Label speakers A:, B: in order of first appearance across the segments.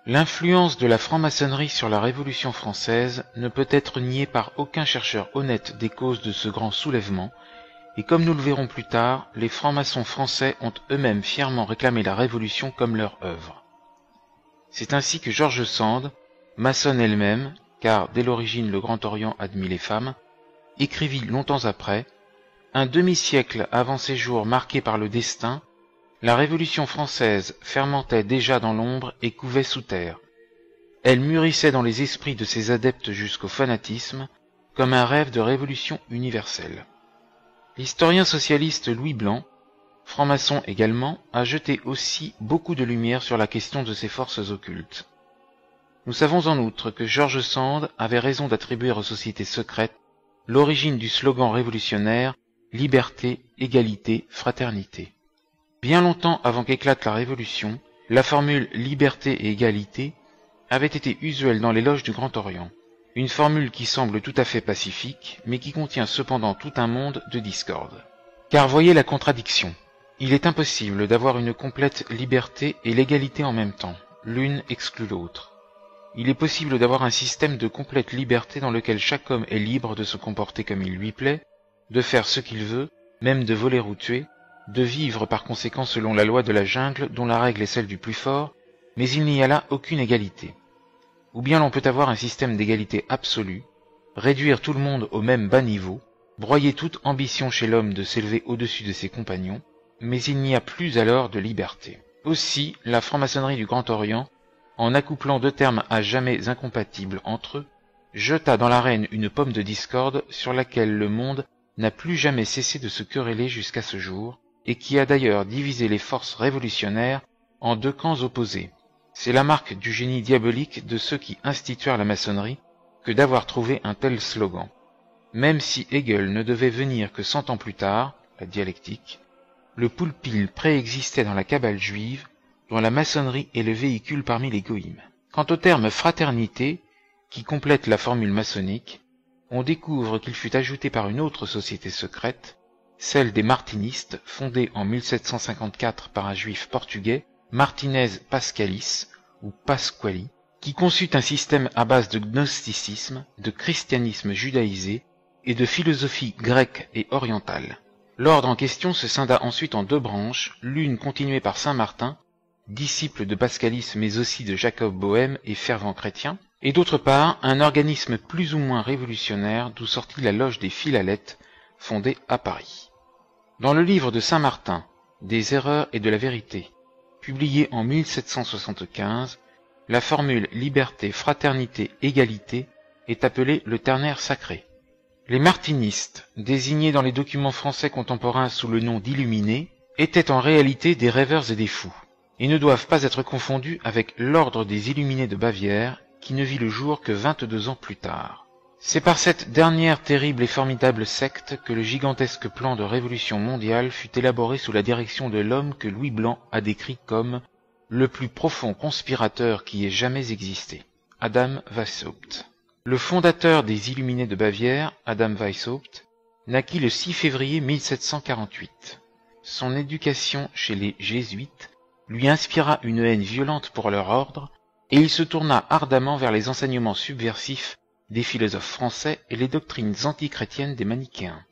A: L'influence de la franc-maçonnerie sur la Révolution française ne peut être niée par aucun chercheur honnête des causes de ce grand soulèvement, et comme nous le verrons plus tard, les francs-maçons français ont eux-mêmes fièrement réclamé la Révolution comme leur œuvre. C'est ainsi que George Sand, maçonne elle-même, car dès l'origine le Grand Orient admit les femmes, écrivit longtemps après, un demi-siècle avant ces jours marqués par le destin, la Révolution française fermentait déjà dans l'ombre et couvait sous terre. Elle mûrissait dans les esprits de ses adeptes jusqu'au fanatisme, comme un rêve de révolution universelle. L'historien socialiste Louis Blanc, franc-maçon également, a jeté aussi beaucoup de lumière sur la question de ces forces occultes. Nous savons en outre que George Sand avait raison d'attribuer aux sociétés secrètes l'origine du slogan révolutionnaire « Liberté, égalité, fraternité ». Bien longtemps avant qu'éclate la Révolution, la formule « liberté et égalité » avait été usuelle dans les loges du Grand Orient. Une formule qui semble tout à fait pacifique, mais qui contient cependant tout un monde de discorde. Car voyez la contradiction. Il est impossible d'avoir une complète liberté et l'égalité en même temps. L'une exclut l'autre. Il est possible d'avoir un système de complète liberté dans lequel chaque homme est libre de se comporter comme il lui plaît, de faire ce qu'il veut, même de voler ou tuer, de vivre par conséquent selon la loi de la jungle dont la règle est celle du plus fort, mais il n'y a là aucune égalité. Ou bien l'on peut avoir un système d'égalité absolue, réduire tout le monde au même bas niveau, broyer toute ambition chez l'homme de s'élever au-dessus de ses compagnons, mais il n'y a plus alors de liberté. Aussi, la franc-maçonnerie du Grand Orient, en accouplant deux termes à jamais incompatibles entre eux, jeta dans l'arène une pomme de discorde sur laquelle le monde n'a plus jamais cessé de se quereller jusqu'à ce jour, et qui a d'ailleurs divisé les forces révolutionnaires en deux camps opposés. C'est la marque du génie diabolique de ceux qui instituèrent la maçonnerie que d'avoir trouvé un tel slogan. Même si Hegel ne devait venir que 100 ans plus tard, la dialectique, le poulpile préexistait dans la Kabbale juive, dont la maçonnerie est le véhicule parmi les goïms. Quant au terme fraternité, qui complète la formule maçonnique, on découvre qu'il fut ajouté par une autre société secrète, celle des martinistes, fondée en 1754 par un juif portugais, Martinez Pascalis, ou Pasquali, qui conçut un système à base de gnosticisme, de christianisme judaïsé et de philosophie grecque et orientale. L'ordre en question se scinda ensuite en deux branches, l'une continuée par saint Martin, disciple de Pascalis mais aussi de Jacob Bohème et fervent chrétien, et d'autre part un organisme plus ou moins révolutionnaire d'où sortit la loge des Philalètes, fondée à Paris. Dans le livre de saint Martin, des erreurs et de la vérité, publié en 1775, la formule liberté, fraternité, égalité est appelée le ternaire sacré. Les martinistes, désignés dans les documents français contemporains sous le nom d'illuminés, étaient en réalité des rêveurs et des fous, et ne doivent pas être confondus avec l'ordre des Illuminés de Bavière, qui ne vit le jour que 22 ans plus tard. C'est par cette dernière terrible et formidable secte que le gigantesque plan de révolution mondiale fut élaboré sous la direction de l'homme que Louis Blanc a décrit comme le plus profond conspirateur qui ait jamais existé, Adam Weishaupt. Le fondateur des Illuminés de Bavière, Adam Weishaupt, naquit le 6 février 1748. Son éducation chez les jésuites lui inspira une haine violente pour leur ordre, et il se tourna ardemment vers les enseignements subversifs des philosophes français et les doctrines antichrétiennes des manichéens.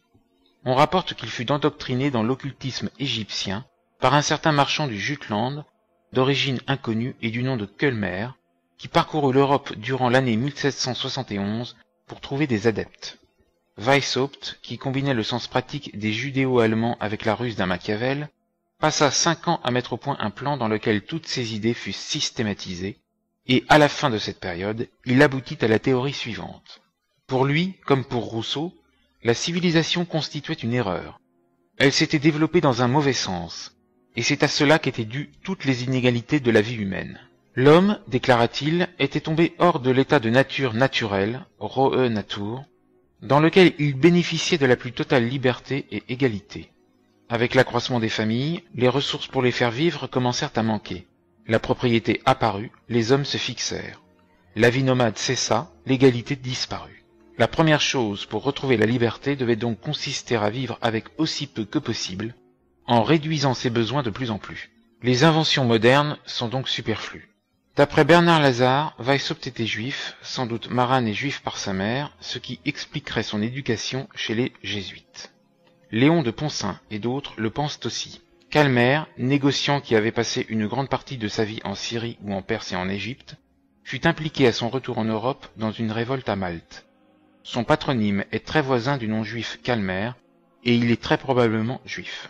A: On rapporte qu'il fut endoctriné dans l'occultisme égyptien par un certain marchand du Jutland, d'origine inconnue et du nom de Kölmer, qui parcourut l'Europe durant l'année 1771 pour trouver des adeptes. Weishaupt, qui combinait le sens pratique des judéo-allemands avec la ruse d'un Machiavel, passa 5 ans à mettre au point un plan dans lequel toutes ses idées fussent systématisées, et à la fin de cette période, il aboutit à la théorie suivante. Pour lui, comme pour Rousseau, la civilisation constituait une erreur. Elle s'était développée dans un mauvais sens, et c'est à cela qu'étaient dues toutes les inégalités de la vie humaine. L'homme, déclara-t-il, était tombé hors de l'état de nature naturelle, rohe Natur, dans lequel il bénéficiait de la plus totale liberté et égalité. Avec l'accroissement des familles, les ressources pour les faire vivre commencèrent à manquer. La propriété apparut, les hommes se fixèrent. La vie nomade cessa, l'égalité disparut. La première chose pour retrouver la liberté devait donc consister à vivre avec aussi peu que possible, en réduisant ses besoins de plus en plus. Les inventions modernes sont donc superflues. D'après Bernard Lazare, Weishaupt était juif, sans doute marin et juif par sa mère, ce qui expliquerait son éducation chez les jésuites. Léon de Poncin et d'autres le pensent aussi. Calmer, négociant qui avait passé une grande partie de sa vie en Syrie ou en Perse et en Égypte, fut impliqué à son retour en Europe dans une révolte à Malte. Son patronyme est très voisin du nom juif Calmer, et il est très probablement juif.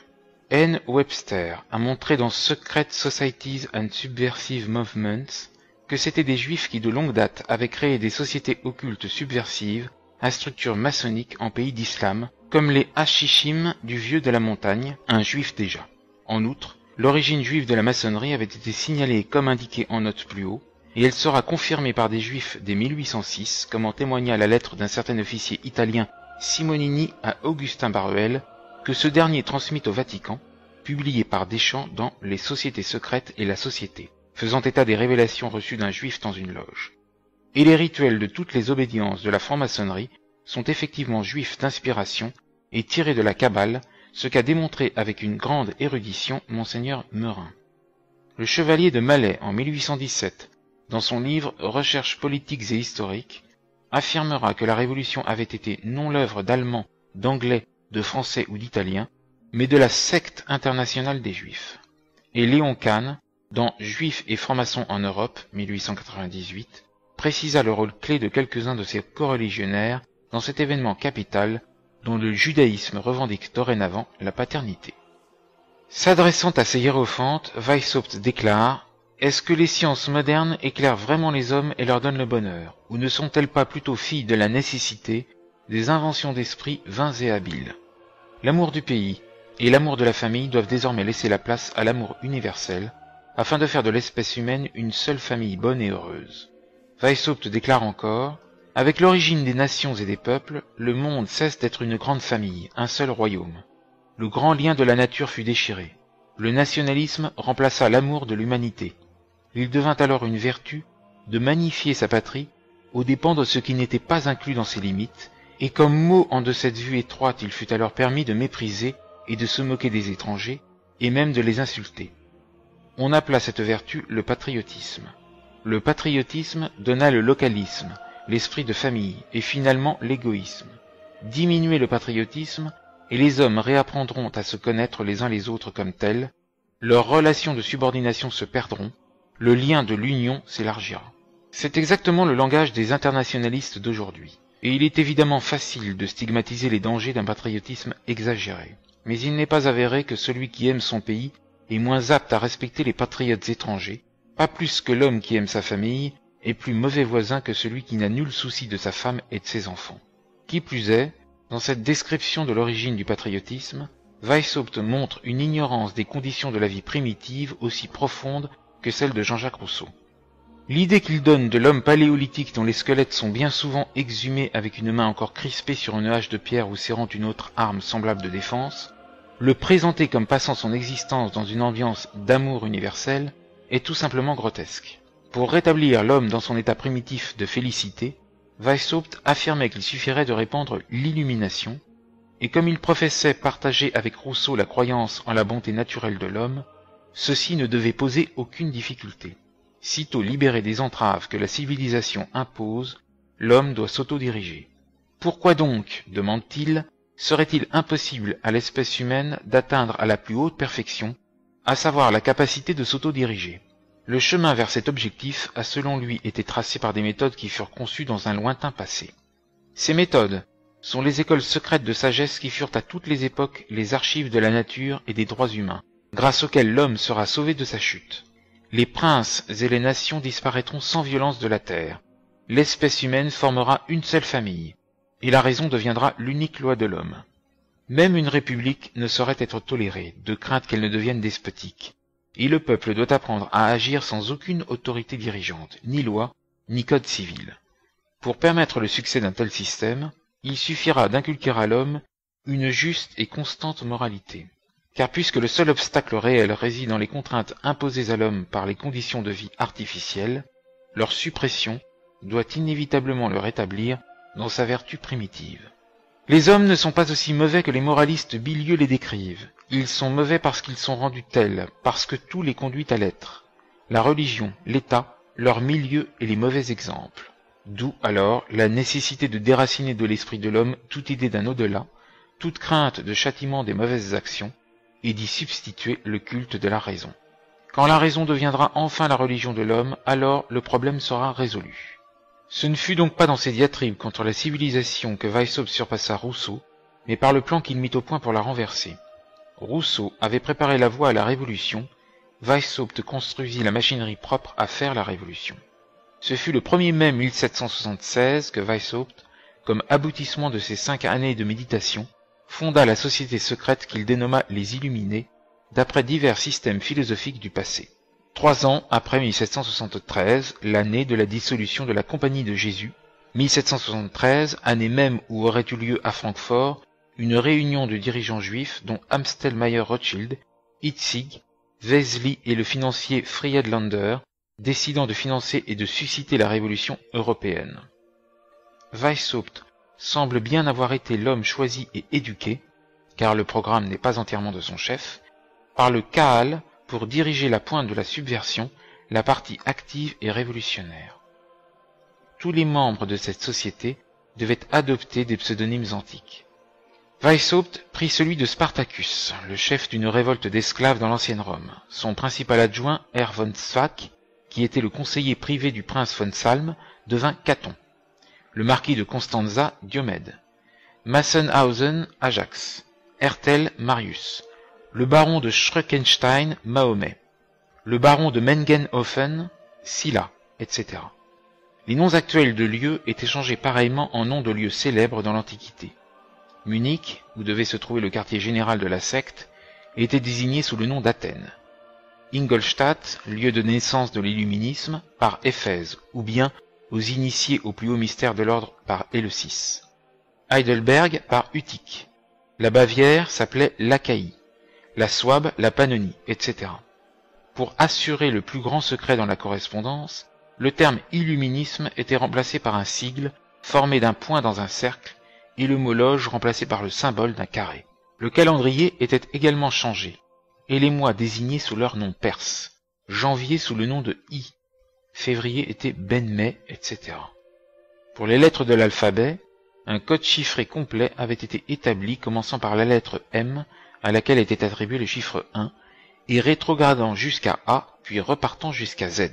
A: N. Webster a montré dans Secret Societies and Subversive Movements que c'étaient des juifs qui de longue date avaient créé des sociétés occultes subversives à structure maçonnique en pays d'islam, comme les Hashishim du Vieux de la Montagne, un juif déjà. En outre, l'origine juive de la maçonnerie avait été signalée comme indiqué en note plus haut, et elle sera confirmée par des juifs dès 1806, comme en témoigna la lettre d'un certain officier italien Simonini à Augustin Baruel, que ce dernier transmit au Vatican, publié par Deschamps dans Les Sociétés secrètes et la Société, faisant état des révélations reçues d'un juif dans une loge. Et les rituels de toutes les obédiences de la franc-maçonnerie sont effectivement juifs d'inspiration et tirés de la Kabbale, ce qu'a démontré avec une grande érudition Monseigneur Meurin. Le chevalier de Malais, en 1817, dans son livre Recherches politiques et historiques, affirmera que la Révolution avait été non l'œuvre d'Allemands, d'Anglais, de Français ou d'Italiens, mais de la secte internationale des Juifs. Et Léon Kahn, dans Juifs et francs-maçons en Europe, 1898, précisa le rôle clé de quelques-uns de ses coreligionnaires dans cet événement capital dont le judaïsme revendique dorénavant la paternité. S'adressant à ses hiérophantes, Weishaupt déclare « Est-ce que les sciences modernes éclairent vraiment les hommes et leur donnent le bonheur, ou ne sont-elles pas plutôt filles de la nécessité, des inventions d'esprit vains et habiles? L'amour du pays et l'amour de la famille doivent désormais laisser la place à l'amour universel, afin de faire de l'espèce humaine une seule famille bonne et heureuse. » Weishaupt déclare encore « Avec l'origine des nations et des peuples, le monde cesse d'être une grande famille, un seul royaume. Le grand lien de la nature fut déchiré. Le nationalisme remplaça l'amour de l'humanité. Il devint alors une vertu de magnifier sa patrie aux dépens de ce qui n'était pas inclus dans ses limites, et comme mot en de cette vue étroite il fut alors permis de mépriser et de se moquer des étrangers, et même de les insulter. On appela cette vertu le patriotisme. Le patriotisme donna le localisme, l'esprit de famille, et finalement l'égoïsme. Diminuez le patriotisme, et les hommes réapprendront à se connaître les uns les autres comme tels, leurs relations de subordination se perdront, le lien de l'union s'élargira. C'est exactement le langage des internationalistes d'aujourd'hui, et il est évidemment facile de stigmatiser les dangers d'un patriotisme exagéré. Mais il n'est pas avéré que celui qui aime son pays est moins apte à respecter les patriotes étrangers, pas plus que l'homme qui aime sa famille est plus mauvais voisin que celui qui n'a nul souci de sa femme et de ses enfants. Qui plus est, dans cette description de l'origine du patriotisme, Weishaupt montre une ignorance des conditions de la vie primitive aussi profonde que celle de Jean-Jacques Rousseau. L'idée qu'il donne de l'homme paléolithique dont les squelettes sont bien souvent exhumés avec une main encore crispée sur une hache de pierre ou serrant une autre arme semblable de défense, le présenter comme passant son existence dans une ambiance d'amour universel, est tout simplement grotesque. Pour rétablir l'homme dans son état primitif de félicité, Weishaupt affirmait qu'il suffirait de répandre l'illumination, et comme il professait partager avec Rousseau la croyance en la bonté naturelle de l'homme, ceci ne devait poser aucune difficulté. Sitôt libéré des entraves que la civilisation impose, l'homme doit s'autodiriger. Pourquoi donc, demande-t-il, serait-il impossible à l'espèce humaine d'atteindre à la plus haute perfection, à savoir la capacité de s'autodiriger? Le chemin vers cet objectif a selon lui été tracé par des méthodes qui furent conçues dans un lointain passé. Ces méthodes sont les écoles secrètes de sagesse qui furent à toutes les époques les archives de la nature et des droits humains, grâce auxquelles l'homme sera sauvé de sa chute. Les princes et les nations disparaîtront sans violence de la terre. L'espèce humaine formera une seule famille, et la raison deviendra l'unique loi de l'homme. Même une république ne saurait être tolérée, de crainte qu'elle ne devienne despotique, et le peuple doit apprendre à agir sans aucune autorité dirigeante, ni loi, ni code civil. Pour permettre le succès d'un tel système, il suffira d'inculquer à l'homme une juste et constante moralité. Car puisque le seul obstacle réel réside dans les contraintes imposées à l'homme par les conditions de vie artificielles, leur suppression doit inévitablement le rétablir dans sa vertu primitive. Les hommes ne sont pas aussi mauvais que les moralistes bilieux les décrivent. Ils sont mauvais parce qu'ils sont rendus tels, parce que tout les conduit à l'être. La religion, l'État, leur milieu et les mauvais exemples. D'où alors la nécessité de déraciner de l'esprit de l'homme toute idée d'un au-delà, toute crainte de châtiment des mauvaises actions, et d'y substituer le culte de la raison. Quand la raison deviendra enfin la religion de l'homme, alors le problème sera résolu. Ce ne fut donc pas dans ses diatribes contre la civilisation que Weishaupt surpassa Rousseau, mais par le plan qu'il mit au point pour la renverser. Rousseau avait préparé la voie à la révolution, Weishaupt construisit la machinerie propre à faire la révolution. Ce fut le 1er mai 1776 que Weishaupt, comme aboutissement de ses 5 années de méditation, fonda la société secrète qu'il dénomma les Illuminés, d'après divers systèmes philosophiques du passé. 3 ans après 1773, l'année de la dissolution de la Compagnie de Jésus, 1773, année même où aurait eu lieu à Francfort une réunion de dirigeants juifs dont Amstel Meyer-Rothschild, Hitzig, Wesley et le financier Friedlander, décidant de financer et de susciter la révolution européenne. Weishaupt semble bien avoir été l'homme choisi et éduqué, car le programme n'est pas entièrement de son chef, par le Kahal pour diriger la pointe de la subversion, la partie active et révolutionnaire. Tous les membres de cette société devaient adopter des pseudonymes antiques. Weishaupt prit celui de Spartacus, le chef d'une révolte d'esclaves dans l'ancienne Rome. Son principal adjoint, Herr von Zwack, qui était le conseiller privé du prince von Salm, devint Caton. Le marquis de Constanza, Diomède. Massenhausen, Ajax. Hertel, Marius. Le baron de Schreckenstein, Mahomet. Le baron de Mengenhofen, Sylla, etc. Les noms actuels de lieux étaient changés pareillement en noms de lieux célèbres dans l'Antiquité. Munich, où devait se trouver le quartier général de la secte, était désigné sous le nom d'Athènes. Ingolstadt, lieu de naissance de l'illuminisme, par Éphèse, ou bien aux initiés au plus haut mystère de l'ordre par Éleusis. Heidelberg par Utique. La Bavière s'appelait l'Achaïe, la Souabe la Pannonie, etc. Pour assurer le plus grand secret dans la correspondance, le terme illuminisme était remplacé par un sigle formé d'un point dans un cercle et le mot loge remplacé par le symbole d'un carré. Le calendrier était également changé, et les mois désignés sous leur nom perse, janvier sous le nom de I, février était Ben-Mai, etc. Pour les lettres de l'alphabet, un code chiffré complet avait été établi commençant par la lettre M, à laquelle était attribué le chiffre 1, et rétrogradant jusqu'à A, puis repartant jusqu'à Z.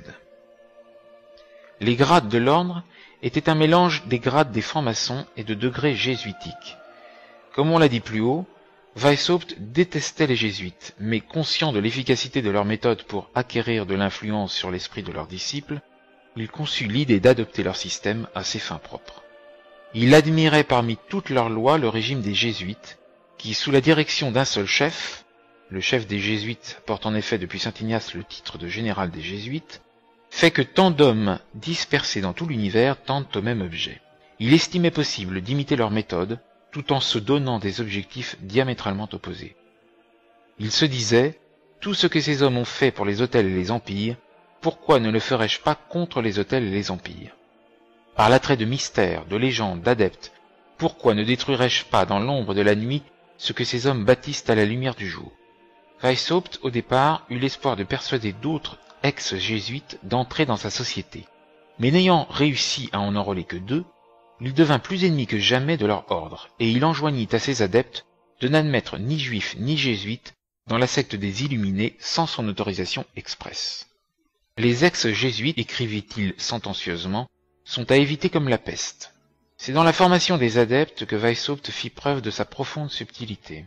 A: Les grades de l'ordre étaient un mélange des grades des francs-maçons et de degrés jésuitiques. Comme on l'a dit plus haut, Weishaupt détestait les jésuites, mais conscient de l'efficacité de leur méthode pour acquérir de l'influence sur l'esprit de leurs disciples, il conçut l'idée d'adopter leur système à ses fins propres. Il admirait parmi toutes leurs lois le régime des jésuites, qui, sous la direction d'un seul chef, le chef des jésuites porte en effet depuis saint Ignace le titre de général des jésuites, fait que tant d'hommes dispersés dans tout l'univers tendent au même objet. Il estimait possible d'imiter leur méthode, tout en se donnant des objectifs diamétralement opposés. Il se disait, tout ce que ces hommes ont fait pour les autels et les empires, pourquoi ne le ferais-je pas contre les autels et les empires? Par l'attrait de mystères, de légendes, d'adeptes, pourquoi ne détruirais-je pas dans l'ombre de la nuit ce que ces hommes bâtissent à la lumière du jour? Weishaupt, au départ, eut l'espoir de persuader d'autres ex-jésuites d'entrer dans sa société. Mais n'ayant réussi à en enrôler que 2, il devint plus ennemi que jamais de leur ordre, et il enjoignit à ses adeptes de n'admettre ni juifs ni jésuites dans la secte des Illuminés sans son autorisation expresse. Les ex-jésuites, écrivit-il sentencieusement, sont à éviter comme la peste. C'est dans la formation des adeptes que Weishaupt fit preuve de sa profonde subtilité.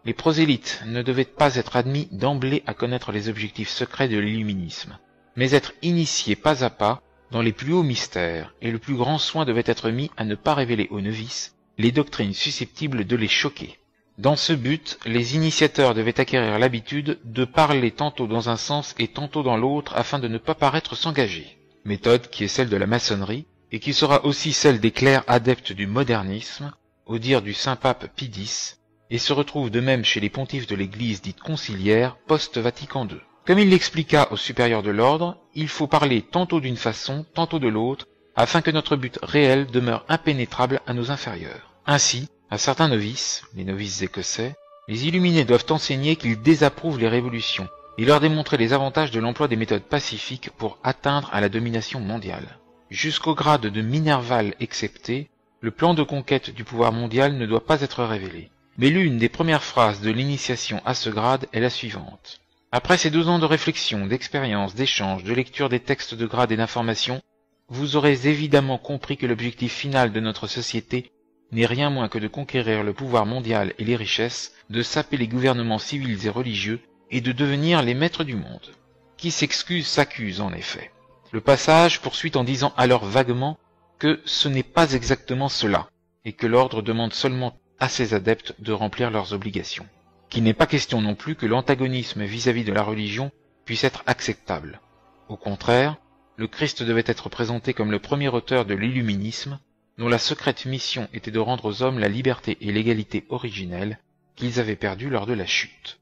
A: Les prosélytes ne devaient pas être admis d'emblée à connaître les objectifs secrets de l'illuminisme, mais être initiés pas à pas dans les plus hauts mystères, et le plus grand soin devait être mis à ne pas révéler aux novices les doctrines susceptibles de les choquer. Dans ce but, les initiateurs devaient acquérir l'habitude de parler tantôt dans un sens et tantôt dans l'autre afin de ne pas paraître s'engager, méthode qui est celle de la maçonnerie, et qui sera aussi celle des clercs adeptes du modernisme, au dire du saint pape Pie X, et se retrouve de même chez les pontifes de l'Église dite conciliaire post-Vatican II. Comme il l'expliqua aux supérieurs de l'ordre, il faut parler tantôt d'une façon, tantôt de l'autre, afin que notre but réel demeure impénétrable à nos inférieurs. Ainsi, à certains novices, les novices écossais, les illuminés doivent enseigner qu'ils désapprouvent les révolutions, et leur démontrer les avantages de l'emploi des méthodes pacifiques pour atteindre à la domination mondiale. Jusqu'au grade de Minerval excepté, le plan de conquête du pouvoir mondial ne doit pas être révélé. Mais l'une des premières phrases de l'initiation à ce grade est la suivante. Après ces 2 ans de réflexion, d'expérience, d'échange, de lecture des textes de grade et d'information, vous aurez évidemment compris que l'objectif final de notre société n'est rien moins que de conquérir le pouvoir mondial et les richesses, de saper les gouvernements civils et religieux, et de devenir les maîtres du monde. Qui s'excuse s'accuse en effet. Le passage poursuit en disant alors vaguement que ce n'est pas exactement cela, et que l'ordre demande seulement à ses adeptes de remplir leurs obligations. Qu'il n'est pas question non plus que l'antagonisme vis-à-vis de la religion puisse être acceptable. Au contraire, le Christ devait être présenté comme le premier auteur de l'illuminisme, dont la secrète mission était de rendre aux hommes la liberté et l'égalité originelle qu'ils avaient perdues lors de la chute.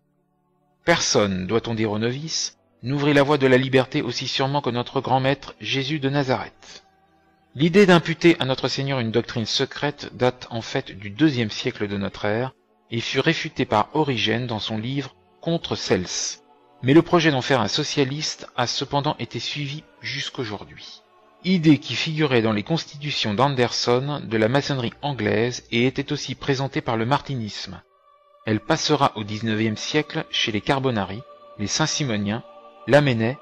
A: Personne, doit-on dire aux novices, n'ouvrit la voie de la liberté aussi sûrement que notre grand maître Jésus de Nazareth. L'idée d'imputer à notre Seigneur une doctrine secrète date en fait du IIe siècle de notre ère et fut réfutée par Origène dans son livre Contre Cels. Mais le projet d'en faire un socialiste a cependant été suivi jusqu'aujourd'hui. Idée qui figurait dans les constitutions d'Anderson de la maçonnerie anglaise et était aussi présentée par le martinisme. Elle passera au XIXe siècle chez les Carbonari, les Saint-Simoniens, Lamennais,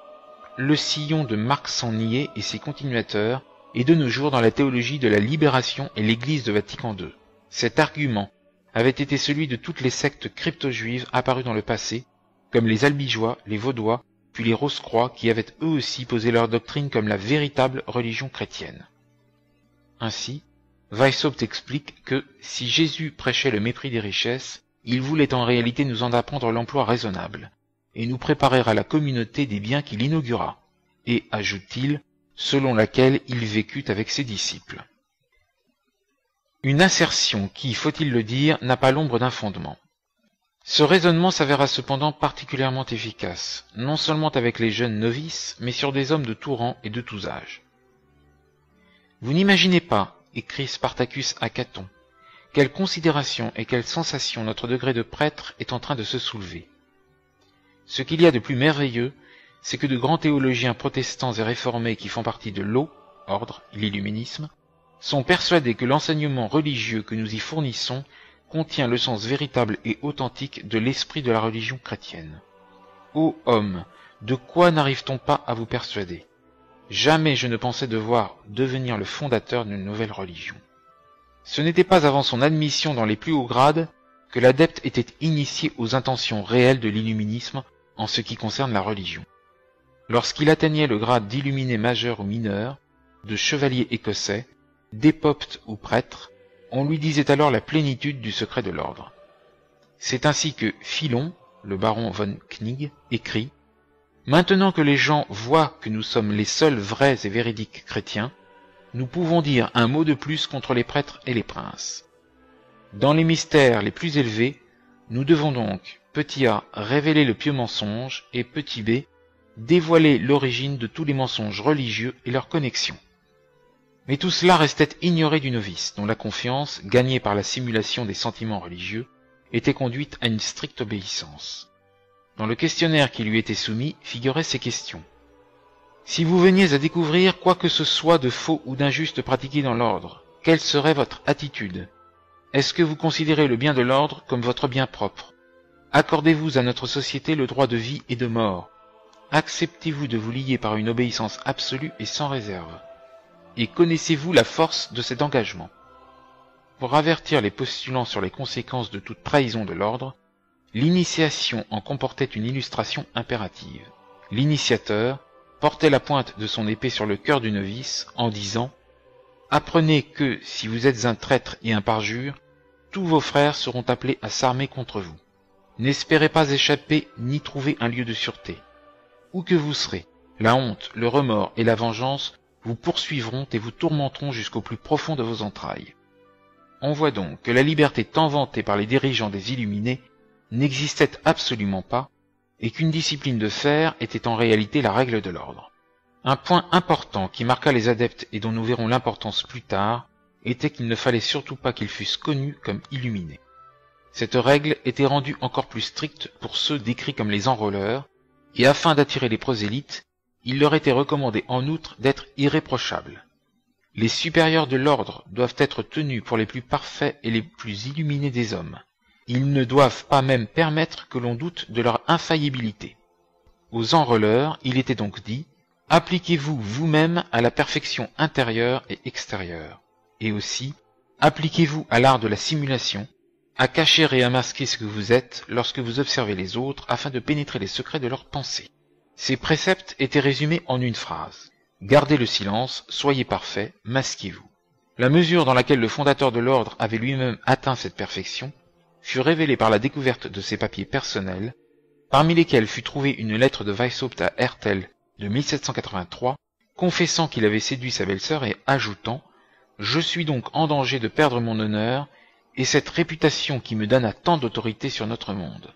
A: le Sillon de Marc Sangnier et ses continuateurs, et de nos jours dans la théologie de la libération et l'Église de Vatican II. Cet argument avait été celui de toutes les sectes crypto-juives apparues dans le passé, comme les Albigeois, les Vaudois, puis les Rose-Croix qui avaient eux aussi posé leur doctrine comme la véritable religion chrétienne. Ainsi, Weishaupt explique que si Jésus prêchait le mépris des richesses, il voulait en réalité nous en apprendre l'emploi raisonnable, et nous préparer à la communauté des biens qu'il inaugura, et, ajoute-t-il, selon laquelle il vécut avec ses disciples. Une assertion qui, faut-il le dire, n'a pas l'ombre d'un fondement. Ce raisonnement s'avéra cependant particulièrement efficace, non seulement avec les jeunes novices, mais sur des hommes de tout rang et de tous âges. Vous n'imaginez pas, écrit Spartacus à Caton, quelle considération et quelle sensation notre degré de prêtre est en train de se soulever. Ce qu'il y a de plus merveilleux, c'est que de grands théologiens protestants et réformés qui font partie de l'eau, ordre, l'illuminisme, sont persuadés que l'enseignement religieux que nous y fournissons contient le sens véritable et authentique de l'esprit de la religion chrétienne. Ô homme, de quoi n'arrive-t-on pas à vous persuader? Jamais je ne pensais devoir devenir le fondateur d'une nouvelle religion. Ce n'était pas avant son admission dans les plus hauts grades que l'adepte était initié aux intentions réelles de l'illuminisme en ce qui concerne la religion. Lorsqu'il atteignait le grade d'illuminé majeur ou mineur, de chevalier écossais, d'épopte ou prêtre, on lui disait alors la plénitude du secret de l'ordre. C'est ainsi que Philon, le baron von Knig, écrit « Maintenant que les gens voient que nous sommes les seuls vrais et véridiques chrétiens, nous pouvons dire un mot de plus contre les prêtres et les princes. Dans les mystères les plus élevés, nous devons donc, petit a, révéler le pieux mensonge, et petit b, dévoiler l'origine de tous les mensonges religieux et leurs connexions. » Mais tout cela restait ignoré du novice, dont la confiance, gagnée par la simulation des sentiments religieux, était conduite à une stricte obéissance. Dans le questionnaire qui lui était soumis figuraient ces questions. Si vous veniez à découvrir quoi que ce soit de faux ou d'injuste pratiqué dans l'ordre, quelle serait votre attitude? Est-ce que vous considérez le bien de l'ordre comme votre bien propre? Accordez-vous à notre société le droit de vie et de mort? Acceptez-vous de vous lier par une obéissance absolue et sans réserve? Et connaissez-vous la force de cet engagement? Pour avertir les postulants sur les conséquences de toute trahison de l'ordre, l'initiation en comportait une illustration impérative. L'initiateur portait la pointe de son épée sur le cœur du novice en disant « Apprenez que, si vous êtes un traître et un parjure, tous vos frères seront appelés à s'armer contre vous. N'espérez pas échapper ni trouver un lieu de sûreté. Où que vous serez, la honte, le remords et la vengeance vous poursuivront et vous tourmenteront jusqu'au plus profond de vos entrailles. » On voit donc que la liberté tant vantée par les dirigeants des Illuminés n'existait absolument pas, et qu'une discipline de fer était en réalité la règle de l'ordre. Un point important qui marqua les adeptes et dont nous verrons l'importance plus tard, était qu'il ne fallait surtout pas qu'ils fussent connus comme illuminés. Cette règle était rendue encore plus stricte pour ceux décrits comme les enrôleurs, et afin d'attirer les prosélytes, il leur était recommandé en outre d'être irréprochables. Les supérieurs de l'ordre doivent être tenus pour les plus parfaits et les plus illuminés des hommes. Ils ne doivent pas même permettre que l'on doute de leur infaillibilité. Aux enrôleurs, il était donc dit « Appliquez-vous vous-même à la perfection intérieure et extérieure, et aussi appliquez-vous à l'art de la simulation, à cacher et à masquer ce que vous êtes lorsque vous observez les autres afin de pénétrer les secrets de leurs pensées. » Ces préceptes étaient résumés en une phrase. Gardez le silence, soyez parfaits, masquez-vous. La mesure dans laquelle le fondateur de l'ordre avait lui-même atteint cette perfection fut révélée par la découverte de ses papiers personnels, parmi lesquels fut trouvée une lettre de Weishaupt à Hertel de 1783, confessant qu'il avait séduit sa belle-sœur et ajoutant « Je suis donc en danger de perdre mon honneur et cette réputation qui me donne tant d'autorité sur notre monde. »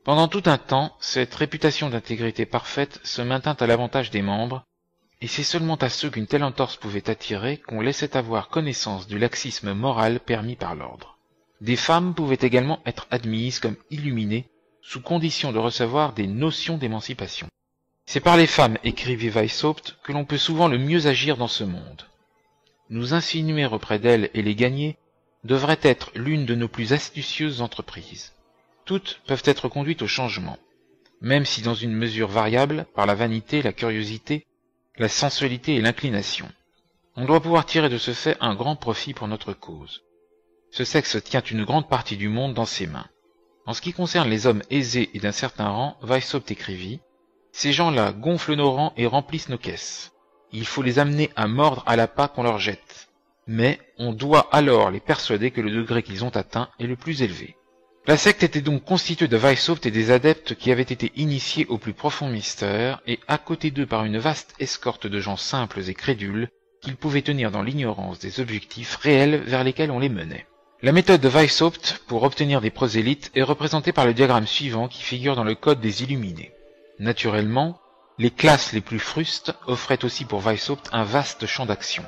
A: Pendant tout un temps, cette réputation d'intégrité parfaite se maintint à l'avantage des membres, et c'est seulement à ceux qu'une telle entorse pouvait attirer qu'on laissait avoir connaissance du laxisme moral permis par l'ordre. Des femmes pouvaient également être admises comme illuminées, sous condition de recevoir des notions d'émancipation. C'est par les femmes, écrivait Weishaupt, que l'on peut souvent le mieux agir dans ce monde. Nous insinuer auprès d'elles et les gagner devrait être l'une de nos plus astucieuses entreprises. Toutes peuvent être conduites au changement, même si dans une mesure variable, par la vanité, la curiosité, la sensualité et l'inclination. On doit pouvoir tirer de ce fait un grand profit pour notre cause. Ce sexe tient une grande partie du monde dans ses mains. En ce qui concerne les hommes aisés et d'un certain rang, Weishaupt écrivit « Ces gens-là gonflent nos rangs et remplissent nos caisses. Il faut les amener à mordre à l'appât qu'on leur jette. Mais on doit alors les persuader que le degré qu'ils ont atteint est le plus élevé. » La secte était donc constituée de Weishaupt et des adeptes qui avaient été initiés au plus profond mystère, et à côté d'eux par une vaste escorte de gens simples et crédules, qu'ils pouvaient tenir dans l'ignorance des objectifs réels vers lesquels on les menait. La méthode de Weishaupt pour obtenir des prosélytes est représentée par le diagramme suivant qui figure dans le Code des Illuminés. Naturellement, les classes les plus frustes offraient aussi pour Weishaupt un vaste champ d'action.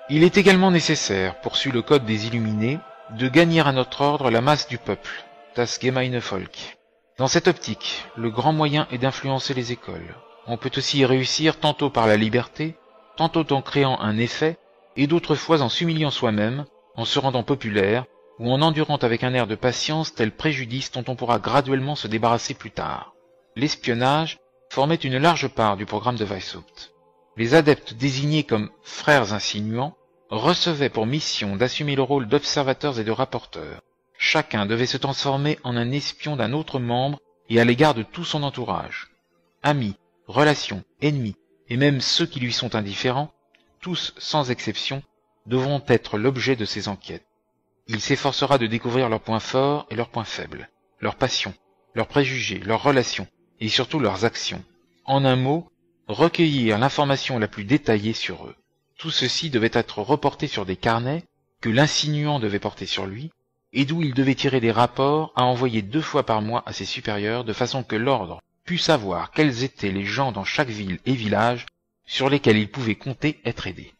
A: Il est également nécessaire, poursuit le Code des Illuminés, de gagner à notre ordre la masse du peuple, das gemeine Volk. Dans cette optique, le grand moyen est d'influencer les écoles. On peut aussi y réussir tantôt par la liberté, tantôt en créant un effet, et d'autres fois en s'humiliant soi-même, en se rendant populaire, ou en endurant avec un air de patience tel préjudice dont on pourra graduellement se débarrasser plus tard. L'espionnage formait une large part du programme de Weishaupt. Les adeptes désignés comme « frères insinuants » recevaient pour mission d'assumer le rôle d'observateurs et de rapporteurs. Chacun devait se transformer en un espion d'un autre membre et à l'égard de tout son entourage. Amis, relations, ennemis, et même ceux qui lui sont indifférents, tous sans exception, devront être l'objet de ces enquêtes. Il s'efforcera de découvrir leurs points forts et leurs points faibles, leurs passions, leurs préjugés, leurs relations, et surtout leurs actions. En un mot, recueillir l'information la plus détaillée sur eux. Tout ceci devait être reporté sur des carnets que l'insinuant devait porter sur lui, et d'où il devait tirer des rapports à envoyer 2 fois par mois à ses supérieurs, de façon que l'ordre pût savoir quels étaient les gens dans chaque ville et village sur lesquels il pouvait compter être aidé.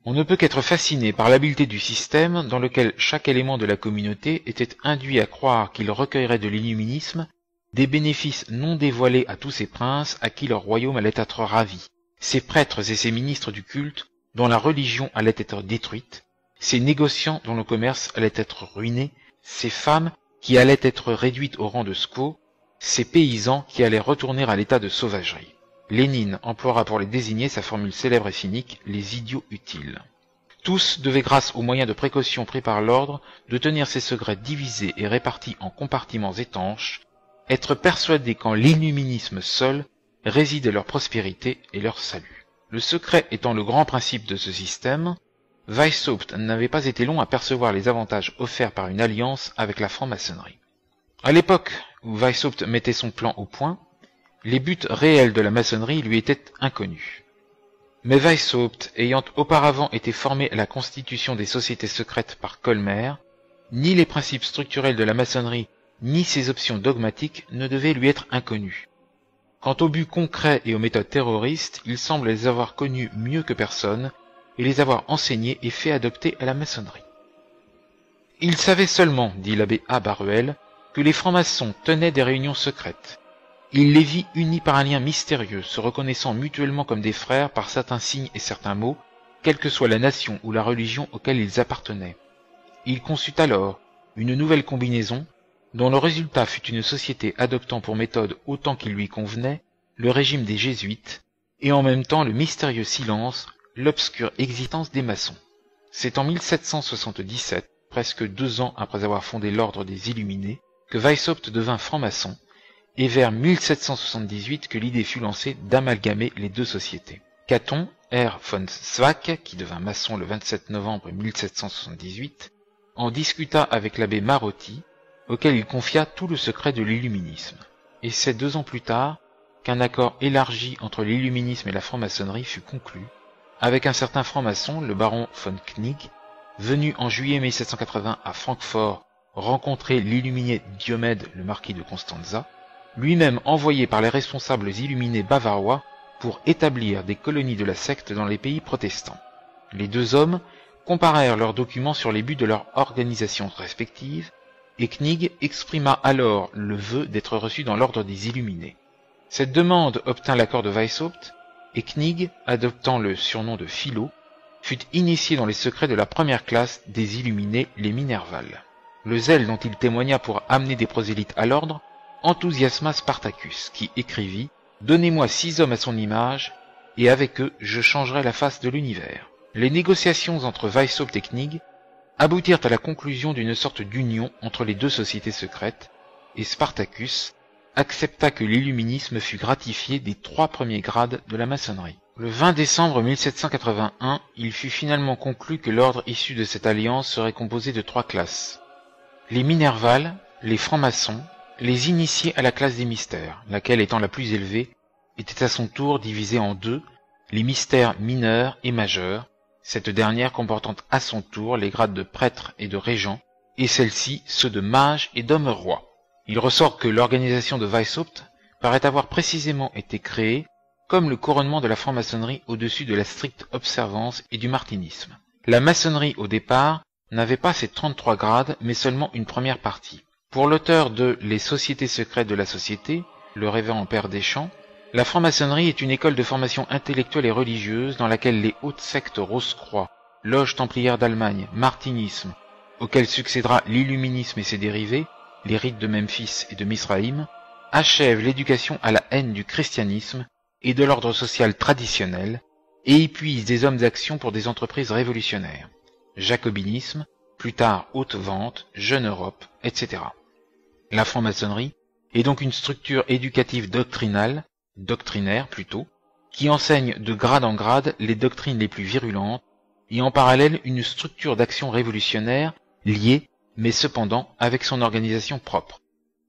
A: On ne peut qu'être fasciné par l'habileté du système dans lequel chaque élément de la communauté était induit à croire qu'il recueillerait de l'illuminisme des bénéfices non dévoilés à tous ces princes à qui leur royaume allait être ravi, ces prêtres et ces ministres du culte dont la religion allait être détruite, ces négociants dont le commerce allait être ruiné, ces femmes qui allaient être réduites au rang de squaws, ces paysans qui allaient retourner à l'état de sauvagerie. Lénine emploiera pour les désigner sa formule célèbre et cynique, les idiots utiles. Tous devaient, grâce aux moyens de précaution pris par l'ordre, de tenir ces secrets divisés et répartis en compartiments étanches, être persuadés qu'en l'illuminisme seul résidait leur prospérité et leur salut. Le secret étant le grand principe de ce système, Weishaupt n'avait pas été long à percevoir les avantages offerts par une alliance avec la franc-maçonnerie. À l'époque où Weishaupt mettait son plan au point, les buts réels de la maçonnerie lui étaient inconnus. Mais Weishaupt, ayant auparavant été formé à la constitution des sociétés secrètes par Colmer, ni les principes structurels de la maçonnerie, ni ses options dogmatiques ne devaient lui être inconnus. Quant aux buts concrets et aux méthodes terroristes, il semble les avoir connus mieux que personne et les avoir enseignés et fait adopter à la maçonnerie. Il savait seulement, dit l'abbé A. Baruel, que les francs-maçons tenaient des réunions secrètes. Il les vit unis par un lien mystérieux, se reconnaissant mutuellement comme des frères par certains signes et certains mots, quelle que soit la nation ou la religion auquel ils appartenaient. Il conçut alors une nouvelle combinaison, dont le résultat fut une société adoptant pour méthode autant qu'il lui convenait le régime des jésuites, et en même temps le mystérieux silence, l'obscure existence des maçons. C'est en 1777, presque 2 ans après avoir fondé l'ordre des Illuminés, que Weishaupt devint franc-maçon, et vers 1778 que l'idée fut lancée d'amalgamer les deux sociétés. Caton, R. von Zwack, qui devint maçon le 27 novembre 1778, en discuta avec l'abbé Marotti, auquel il confia tout le secret de l'illuminisme. Et c'est 2 ans plus tard qu'un accord élargi entre l'illuminisme et la franc-maçonnerie fut conclu, avec un certain franc-maçon, le baron von Knig, venu en juillet 1780 à Francfort rencontrer l'illuminé Diomède, le marquis de Constanza, lui-même envoyé par les responsables illuminés bavarois pour établir des colonies de la secte dans les pays protestants. Les 2 hommes comparèrent leurs documents sur les buts de leurs organisations respectives, et Knig exprima alors le vœu d'être reçu dans l'ordre des Illuminés. Cette demande obtint l'accord de Weishaupt, et Knig, adoptant le surnom de Philo, fut initié dans les secrets de la première classe des Illuminés, les Minervales. Le zèle dont il témoigna pour amener des prosélytes à l'ordre enthousiasma Spartacus, qui écrivit « Donnez-moi 6 hommes à son image, et avec eux je changerai la face de l'univers ». Les négociations entre Weishaupt et Knig aboutirent à la conclusion d'une sorte d'union entre les 2 sociétés secrètes, et Spartacus accepta que l'illuminisme fût gratifié des 3 premiers grades de la maçonnerie. Le 20 décembre 1781, il fut finalement conclu que l'ordre issu de cette alliance serait composé de 3 classes. Les Minervales, les francs-maçons, les initiés à la classe des mystères, laquelle étant la plus élevée, était à son tour divisée en 2, les mystères mineurs et majeurs, cette dernière comportant à son tour les grades de prêtre et de régent, et celle-ci ceux de mage et d'homme-roi. Il ressort que l'organisation de Weishaupt paraît avoir précisément été créée comme le couronnement de la franc-maçonnerie au-dessus de la stricte observance et du martinisme. La maçonnerie, au départ, n'avait pas ces 33 grades, mais seulement une première partie. Pour l'auteur de Les sociétés secrètes de la société, le révérend père Deschamps, la franc-maçonnerie est une école de formation intellectuelle et religieuse dans laquelle les hautes sectes Rose-Croix, Loge templière d'Allemagne, martinisme, auquel succédera l'illuminisme et ses dérivés, les rites de Memphis et de Misraïm, achèvent l'éducation à la haine du christianisme et de l'ordre social traditionnel, et y puisent des hommes d'action pour des entreprises révolutionnaires. Jacobinisme, plus tard Haute Vente, Jeune Europe, etc. La franc-maçonnerie est donc une structure éducative doctrinaire plutôt, qui enseigne de grade en grade les doctrines les plus virulentes, et en parallèle une structure d'action révolutionnaire liée, mais cependant avec son organisation propre.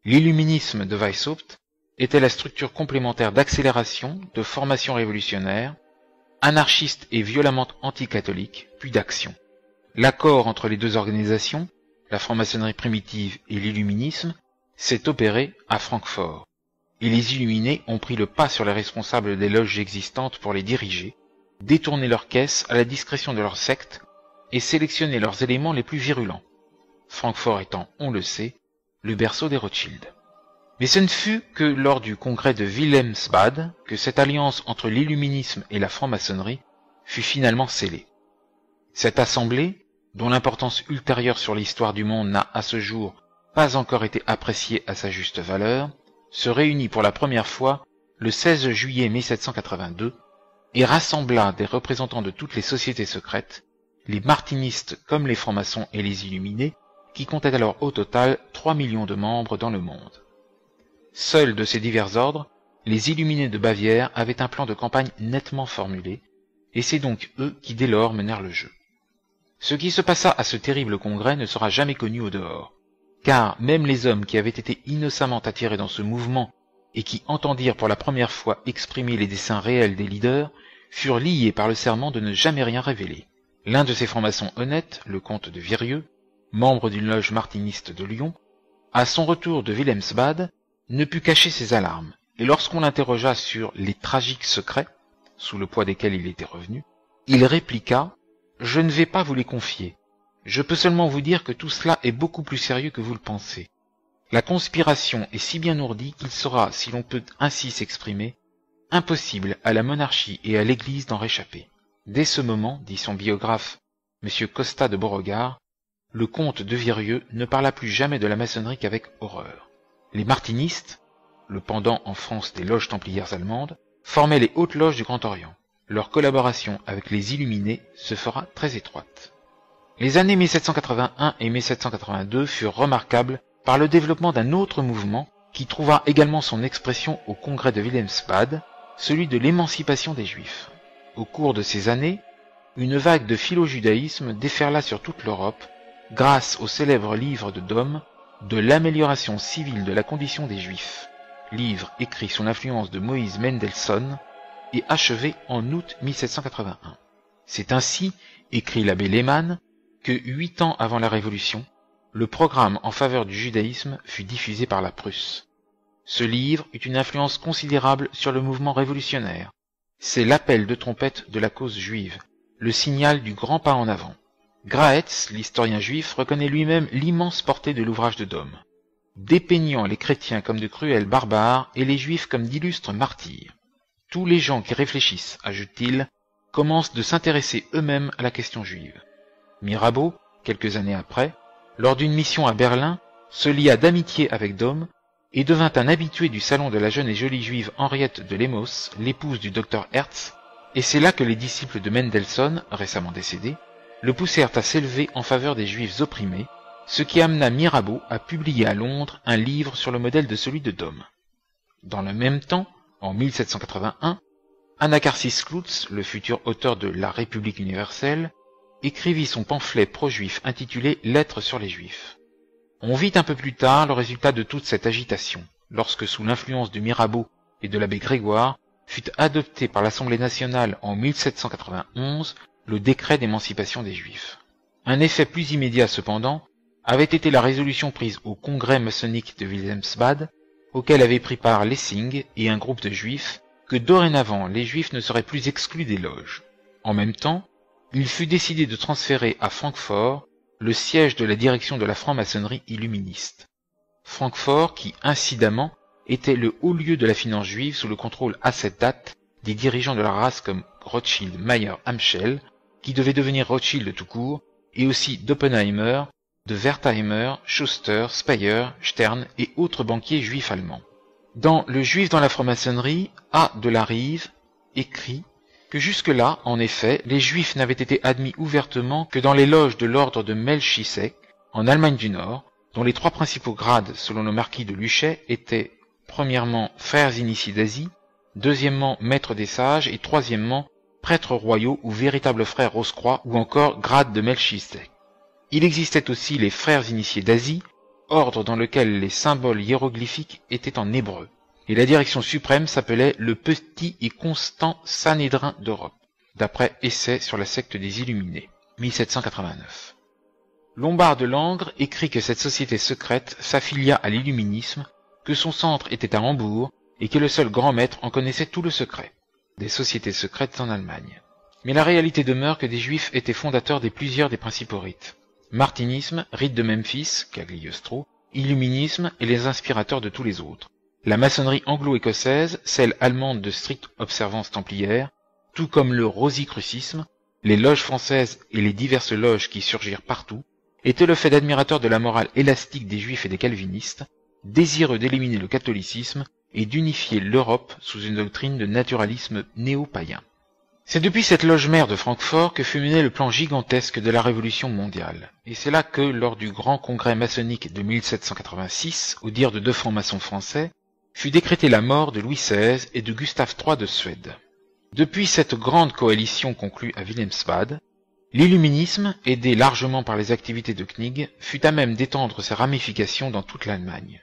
A: L'illuminisme de Weishaupt était la structure complémentaire d'accélération, de formation révolutionnaire, anarchiste et violemment anticatholique, puis d'action. L'accord entre les 2 organisations, la franc-maçonnerie primitive et l'illuminisme, s'est opéré à Francfort, et les illuminés ont pris le pas sur les responsables des loges existantes pour les diriger, détourner leurs caisses à la discrétion de leur secte et sélectionner leurs éléments les plus virulents. Francfort étant, on le sait, le berceau des Rothschild. Mais ce ne fut que lors du congrès de Wilhelmsbad que cette alliance entre l'illuminisme et la franc-maçonnerie fut finalement scellée. Cette assemblée, dont l'importance ultérieure sur l'histoire du monde n'a à ce jour pas encore été appréciée à sa juste valeur, se réunit pour la première fois le 16 juillet 1782 et rassembla des représentants de toutes les sociétés secrètes, les martinistes comme les francs-maçons et les illuminés, qui comptaient alors au total 3 millions de membres dans le monde. Seuls de ces divers ordres, les illuminés de Bavière avaient un plan de campagne nettement formulé, et c'est donc eux qui dès lors menèrent le jeu. Ce qui se passa à ce terrible congrès ne sera jamais connu au dehors, car même les hommes qui avaient été innocemment attirés dans ce mouvement et qui entendirent pour la première fois exprimer les desseins réels des leaders furent liés par le serment de ne jamais rien révéler. L'un de ces francs-maçons honnêtes, le comte de Virieux, membre d'une loge martiniste de Lyon, à son retour de Wilhelmsbad, ne put cacher ses alarmes, et lorsqu'on l'interrogea sur les tragiques secrets, sous le poids desquels il était revenu, il répliqua « Je ne vais pas vous les confier. Je peux seulement vous dire que tout cela est beaucoup plus sérieux que vous le pensez. La conspiration est si bien ourdie qu'il sera, si l'on peut ainsi s'exprimer, impossible à la monarchie et à l'Église d'en réchapper. Dès ce moment, dit son biographe, M. Costa de Beauregard, le comte de Virieu ne parla plus jamais de la maçonnerie qu'avec horreur. Les martinistes, le pendant en France des loges templières allemandes, formaient les hautes loges du Grand Orient. Leur collaboration avec les Illuminés se fera très étroite. Les années 1781 et 1782 furent remarquables par le développement d'un autre mouvement qui trouva également son expression au congrès de Wilhelmsbad, celui de l'émancipation des Juifs. Au cours de ces années, une vague de philo-judaïsme déferla sur toute l'Europe, grâce au célèbre livre de Dom, de l'amélioration civile de la condition des Juifs, livre écrit sous l'influence de Moïse Mendelssohn et achevé en août 1781. C'est ainsi, écrit l'abbé Lehmann, que 8 ans avant la Révolution, le programme en faveur du judaïsme fut diffusé par la Prusse. Ce livre eut une influence considérable sur le mouvement révolutionnaire. C'est l'appel de trompette de la cause juive, le signal du grand pas en avant. Graetz, l'historien juif, reconnaît lui-même l'immense portée de l'ouvrage de Dom, dépeignant les chrétiens comme de cruels barbares et les juifs comme d'illustres martyrs. Tous les gens qui réfléchissent, ajoute-t-il, commencent de s'intéresser eux-mêmes à la question juive. Mirabeau, quelques années après, lors d'une mission à Berlin, se lia d'amitié avec Dom et devint un habitué du salon de la jeune et jolie juive Henriette de Lemos, l'épouse du docteur Hertz, et c'est là que les disciples de Mendelssohn, récemment décédés, le poussèrent à s'élever en faveur des juifs opprimés, ce qui amena Mirabeau à publier à Londres un livre sur le modèle de celui de Dom. Dans le même temps, en 1781, Anacharsis Clootz, le futur auteur de La République universelle, écrivit son pamphlet pro-juif intitulé « Lettres sur les Juifs ». On vit un peu plus tard le résultat de toute cette agitation, lorsque sous l'influence de Mirabeau et de l'abbé Grégoire, fut adopté par l'Assemblée nationale en 1791 le décret d'émancipation des Juifs. Un effet plus immédiat cependant avait été la résolution prise au congrès maçonnique de Wilhelmsbad, auquel avaient pris part Lessing et un groupe de Juifs, que dorénavant les Juifs ne seraient plus exclus des loges. En même temps, il fut décidé de transférer à Francfort le siège de la direction de la franc-maçonnerie illuministe. Francfort qui, incidemment, était le haut lieu de la finance juive sous le contrôle à cette date des dirigeants de la race comme Rothschild, Mayer, Amschel, qui devait devenir Rothschild tout court, et aussi d'Oppenheimer, de Wertheimer, Schuster, Speyer, Stern et autres banquiers juifs allemands. Dans Le Juif dans la franc-maçonnerie, A. de la Rive écrit que jusque-là, en effet, les Juifs n'avaient été admis ouvertement que dans les loges de l'ordre de Melchisedec, en Allemagne du Nord, dont les 3 principaux grades, selon le marquis de Luchet, étaient premièrement frères initiés d'Asie, deuxièmement maîtres des sages et troisièmement prêtres royaux ou véritables frères Rose-Croix ou encore grade de Melchisedec. Il existait aussi les frères initiés d'Asie, ordre dans lequel les symboles hiéroglyphiques étaient en hébreu, et la direction suprême s'appelait le Petit et Constant Sanhédrin d'Europe, d'après Essai sur la secte des Illuminés, 1789. Lombard de Langres écrit que cette société secrète s'affilia à l'illuminisme, que son centre était à Hambourg, et que le seul grand maître en connaissait tout le secret. Des sociétés secrètes en Allemagne. Mais la réalité demeure que des Juifs étaient fondateurs des plusieurs des principaux rites. Martinisme, rite de Memphis, Cagliostro, illuminisme et les inspirateurs de tous les autres. La maçonnerie anglo-écossaise, celle allemande de stricte observance templière, tout comme le rosicrucisme, les loges françaises et les diverses loges qui surgirent partout, étaient le fait d'admirateurs de la morale élastique des Juifs et des calvinistes, désireux d'éliminer le catholicisme et d'unifier l'Europe sous une doctrine de naturalisme néo-païen. C'est depuis cette loge mère de Francfort que fut mené le plan gigantesque de la Révolution mondiale. Et c'est là que, lors du grand congrès maçonnique de 1786, au dire de 2 francs-maçons français, fut décrétée la mort de Louis XVI et de Gustave III de Suède. Depuis cette grande coalition conclue à Wilhelmsbad, l'illuminisme, aidé largement par les activités de Knig, fut à même d'étendre ses ramifications dans toute l'Allemagne.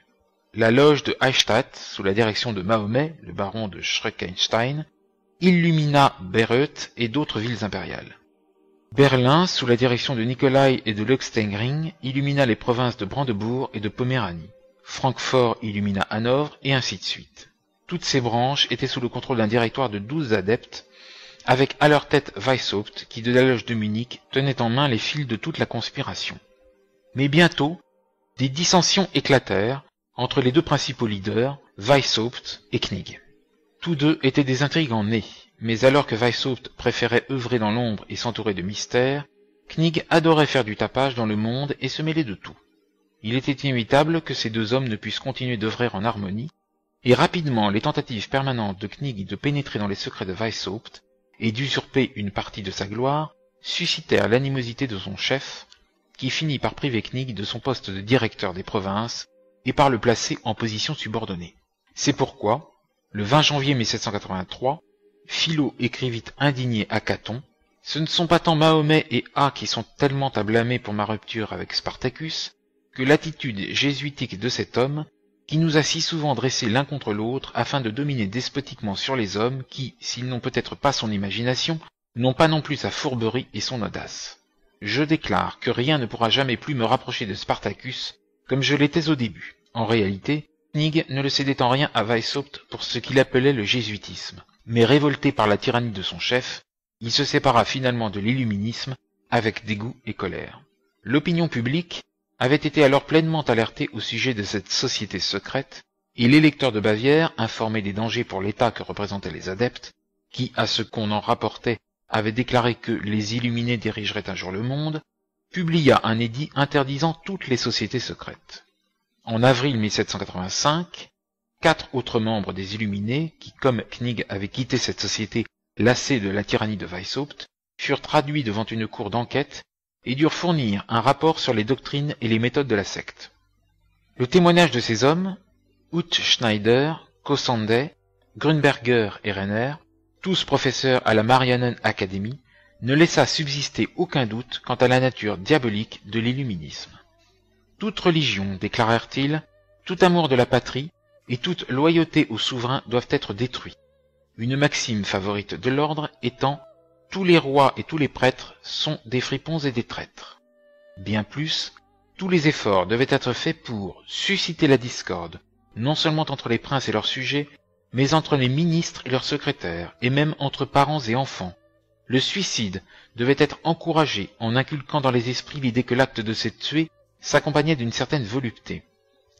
A: La loge de Eichstätt, sous la direction de Mahomet, le baron de Schreckenstein, illumina Bayreuth et d'autres villes impériales. Berlin, sous la direction de Nicolai et de Leuchtenring, illumina les provinces de Brandebourg et de Poméranie. Francfort illumina Hanovre, et ainsi de suite. Toutes ces branches étaient sous le contrôle d'un directoire de 12 adeptes, avec à leur tête Weishaupt, qui de la loge de Munich tenait en main les fils de toute la conspiration. Mais bientôt, des dissensions éclatèrent, entre les deux principaux leaders, Weishaupt et Knigge. Tous deux étaient des intrigants nés, mais alors que Weishaupt préférait œuvrer dans l'ombre et s'entourer de mystères, Knigge adorait faire du tapage dans le monde et se mêler de tout. Il était inévitable que ces deux hommes ne puissent continuer d'œuvrer en harmonie, et rapidement les tentatives permanentes de Knigge de pénétrer dans les secrets de Weishaupt et d'usurper une partie de sa gloire suscitèrent l'animosité de son chef, qui finit par priver Knigge de son poste de directeur des provinces et par le placer en position subordonnée. C'est pourquoi, le 20 janvier 1783, Philo écrivit indigné à Caton « Ce ne sont pas tant Mahomet et A qui sont tellement à blâmer pour ma rupture avec Spartacus, que l'attitude jésuitique de cet homme, qui nous a si souvent dressés l'un contre l'autre afin de dominer despotiquement sur les hommes qui, s'ils n'ont peut-être pas son imagination, n'ont pas non plus sa fourberie et son audace. Je déclare que rien ne pourra jamais plus me rapprocher de Spartacus comme je l'étais au début. » En réalité, Knigge ne le cédait en rien à Weishaupt pour ce qu'il appelait le jésuitisme, mais révolté par la tyrannie de son chef, il se sépara finalement de l'illuminisme avec dégoût et colère. L'opinion publique avait été alors pleinement alertée au sujet de cette société secrète, et l'électeur de Bavière, informé des dangers pour l'État que représentaient les adeptes, qui, à ce qu'on en rapportait, avait déclaré que les illuminés dirigeraient un jour le monde, publia un édit interdisant toutes les sociétés secrètes. En avril 1785, 4 autres membres des Illuminés, qui comme Knigge avaient quitté cette société lassés de la tyrannie de Weishaupt, furent traduits devant une cour d'enquête et durent fournir un rapport sur les doctrines et les méthodes de la secte. Le témoignage de ces hommes, Schneider, Cossandet, Grünberger et Renner, tous professeurs à la Marianen Academy, ne laissa subsister aucun doute quant à la nature diabolique de l'illuminisme. Toute religion, déclarèrent-ils, tout amour de la patrie et toute loyauté au souverain doivent être détruits. Une maxime favorite de l'ordre étant « tous les rois et tous les prêtres sont des fripons et des traîtres ». Bien plus, tous les efforts devaient être faits pour susciter la discorde, non seulement entre les princes et leurs sujets, mais entre les ministres et leurs secrétaires, et même entre parents et enfants. Le suicide devait être encouragé en inculquant dans les esprits l'idée que l'acte de se tuer s'accompagnait d'une certaine volupté.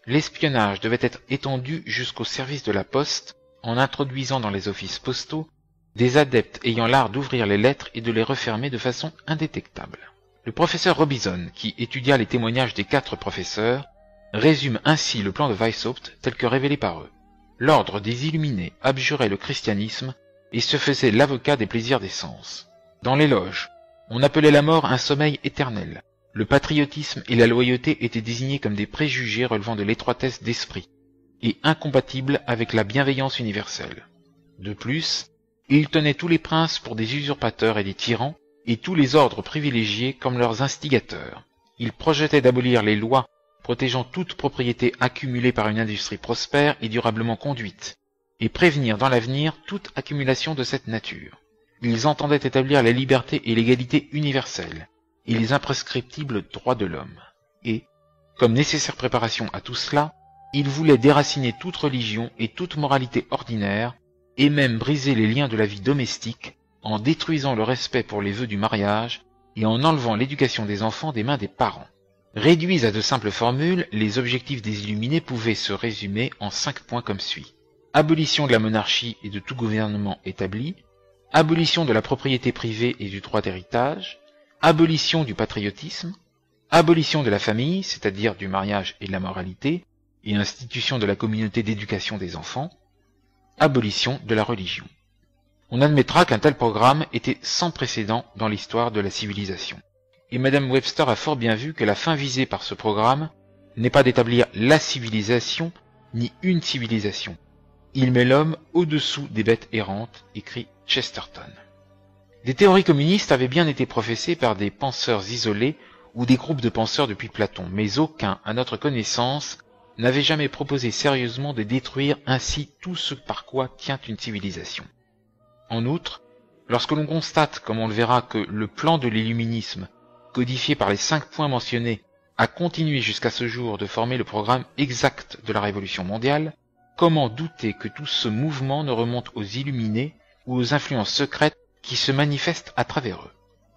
A: L'espionnage devait être étendu jusqu'au service de la poste, en introduisant dans les offices postaux des adeptes ayant l'art d'ouvrir les lettres et de les refermer de façon indétectable. Le professeur Robison, qui étudia les témoignages des 4 professeurs, résume ainsi le plan de Weishaupt tel que révélé par eux. L'ordre des Illuminés abjurait le christianisme et se faisait l'avocat des plaisirs des sens. Dans les loges, on appelait la mort un sommeil éternel. Le patriotisme et la loyauté étaient désignés comme des préjugés relevant de l'étroitesse d'esprit, et incompatibles avec la bienveillance universelle. De plus, ils tenaient tous les princes pour des usurpateurs et des tyrans, et tous les ordres privilégiés comme leurs instigateurs. Ils projetaient d'abolir les lois protégeant toute propriété accumulée par une industrie prospère et durablement conduite, et prévenir dans l'avenir toute accumulation de cette nature. Ils entendaient établir la liberté et l'égalité universelle, et les imprescriptibles droits de l'homme. Et, comme nécessaire préparation à tout cela, ils voulaient déraciner toute religion et toute moralité ordinaire, et même briser les liens de la vie domestique, en détruisant le respect pour les vœux du mariage, et en enlevant l'éducation des enfants des mains des parents. Réduits à de simples formules, les objectifs des Illuminés pouvaient se résumer en 5 points comme suit. Abolition de la monarchie et de tout gouvernement établi, abolition de la propriété privée et du droit d'héritage, abolition du patriotisme, abolition de la famille, c'est-à-dire du mariage et de la moralité, et institution de la communauté d'éducation des enfants, abolition de la religion. On admettra qu'un tel programme était sans précédent dans l'histoire de la civilisation. Et Madame Webster a fort bien vu que la fin visée par ce programme n'est pas d'établir la civilisation, ni une civilisation. Il met l'homme au-dessous des bêtes errantes, écrit Chesterton. Des théories communistes avaient bien été professées par des penseurs isolés ou des groupes de penseurs depuis Platon, mais aucun, à notre connaissance, n'avait jamais proposé sérieusement de détruire ainsi tout ce par quoi tient une civilisation. En outre, lorsque l'on constate, comme on le verra, que le plan de l'illuminisme, codifié par les 5 points mentionnés, a continué jusqu'à ce jour de former le programme exact de la Révolution mondiale, comment douter que tout ce mouvement ne remonte aux Illuminés ou aux influences secrètes qui se manifestent à travers eux?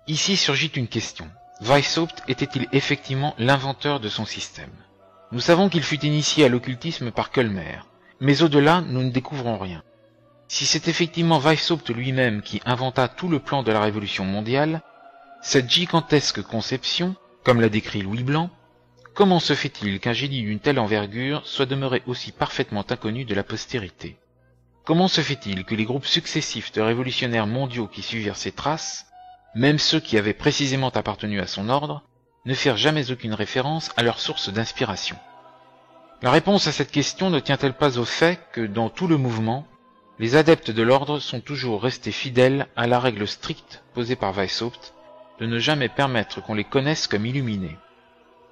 A: Ici surgit une question. Weishaupt était-il effectivement l'inventeur de son système? Nous savons qu'il fut initié à l'occultisme par Kölmer, mais au-delà, nous ne découvrons rien. Si c'est effectivement Weishaupt lui-même qui inventa tout le plan de la Révolution mondiale, cette gigantesque conception, comme l'a décrit Louis Blanc, comment se fait-il qu'un génie d'une telle envergure soit demeuré aussi parfaitement inconnu de la postérité? Comment se fait-il que les groupes successifs de révolutionnaires mondiaux qui suivirent ses traces, même ceux qui avaient précisément appartenu à son ordre, ne firent jamais aucune référence à leur source d'inspiration? La réponse à cette question ne tient-elle pas au fait que, dans tout le mouvement, les adeptes de l'ordre sont toujours restés fidèles à la règle stricte posée par Weishaupt de ne jamais permettre qu'on les connaisse comme illuminés?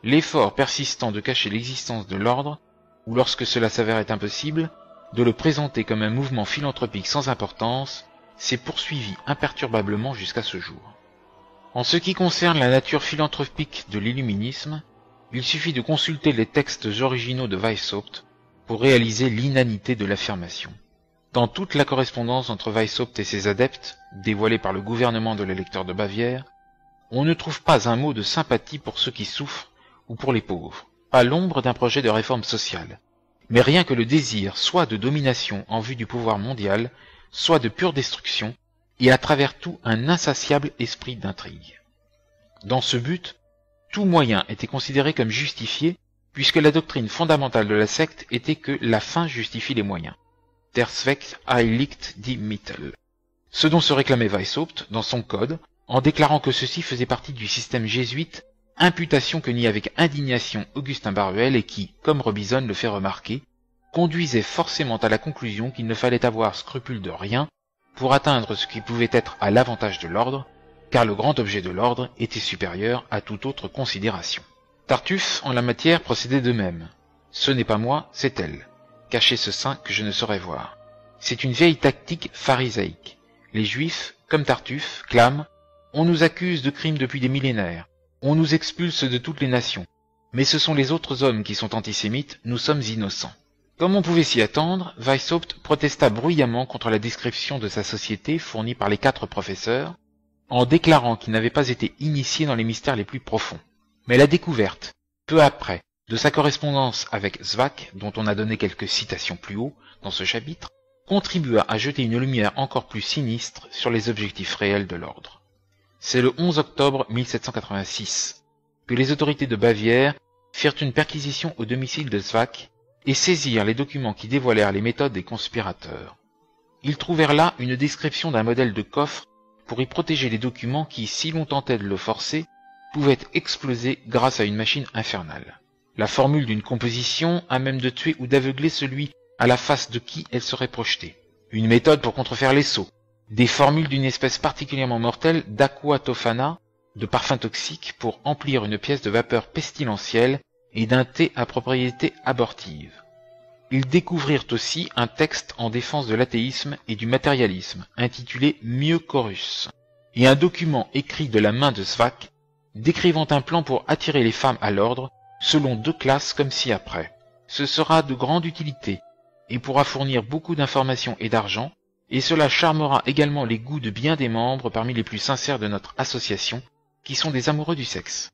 A: L'effort persistant de cacher l'existence de l'ordre, ou lorsque cela s'avérait impossible, de le présenter comme un mouvement philanthropique sans importance, s'est poursuivi imperturbablement jusqu'à ce jour. En ce qui concerne la nature philanthropique de l'illuminisme, il suffit de consulter les textes originaux de Weishaupt pour réaliser l'inanité de l'affirmation. Dans toute la correspondance entre Weishaupt et ses adeptes, dévoilée par le gouvernement de l'électeur de Bavière, on ne trouve pas un mot de sympathie pour ceux qui souffrent ou pour les pauvres, pas l'ombre d'un projet de réforme sociale, mais rien que le désir soit de domination en vue du pouvoir mondial, soit de pure destruction, et à travers tout un insatiable esprit d'intrigue. Dans ce but, tout moyen était considéré comme justifié, puisque la doctrine fondamentale de la secte était que la fin justifie les moyens. Der Zweck heiligt die Mittel. Ce dont se réclamait Weishaupt dans son code, en déclarant que ceci faisait partie du système jésuite, imputation que nie avec indignation Augustin Baruel et qui, comme Robison le fait remarquer, conduisait forcément à la conclusion qu'il ne fallait avoir scrupule de rien pour atteindre ce qui pouvait être à l'avantage de l'ordre, car le grand objet de l'ordre était supérieur à toute autre considération. Tartuffe, en la matière, procédait de même. Ce n'est pas moi, c'est elle. Cachez ce sein que je ne saurais voir. C'est une vieille tactique pharisaïque. Les Juifs, comme Tartuffe, clament « On nous accuse de crimes depuis des millénaires. On nous expulse de toutes les nations. Mais ce sont les autres hommes qui sont antisémites, nous sommes innocents. » Comme on pouvait s'y attendre, Weishaupt protesta bruyamment contre la description de sa société fournie par les 4 professeurs, en déclarant qu'il n'avait pas été initié dans les mystères les plus profonds. Mais la découverte, peu après, de sa correspondance avec Zwack, dont on a donné quelques citations plus haut dans ce chapitre, contribua à jeter une lumière encore plus sinistre sur les objectifs réels de l'ordre. C'est le 11 octobre 1786 que les autorités de Bavière firent une perquisition au domicile de Zwack et saisirent les documents qui dévoilèrent les méthodes des conspirateurs. Ils trouvèrent là une description d'un modèle de coffre pour y protéger les documents qui, si l'on tentait de le forcer, pouvaient exploser grâce à une machine infernale. La formule d'une composition à même de tuer ou d'aveugler celui à la face de qui elle serait projetée. Une méthode pour contrefaire les sots. Des formules d'une espèce particulièrement mortelle d'aqua tofana, de parfum toxique pour emplir une pièce de vapeur pestilentielle et d'un thé à propriété abortive. Ils découvrirent aussi un texte en défense de l'athéisme et du matérialisme, intitulé Mieux Chorus, et un document écrit de la main de Zwack, décrivant un plan pour attirer les femmes à l'ordre, selon 2 classes comme ci-après. Ce sera de grande utilité, et pourra fournir beaucoup d'informations et d'argent, et cela charmera également les goûts de bien des membres parmi les plus sincères de notre association, qui sont des amoureux du sexe.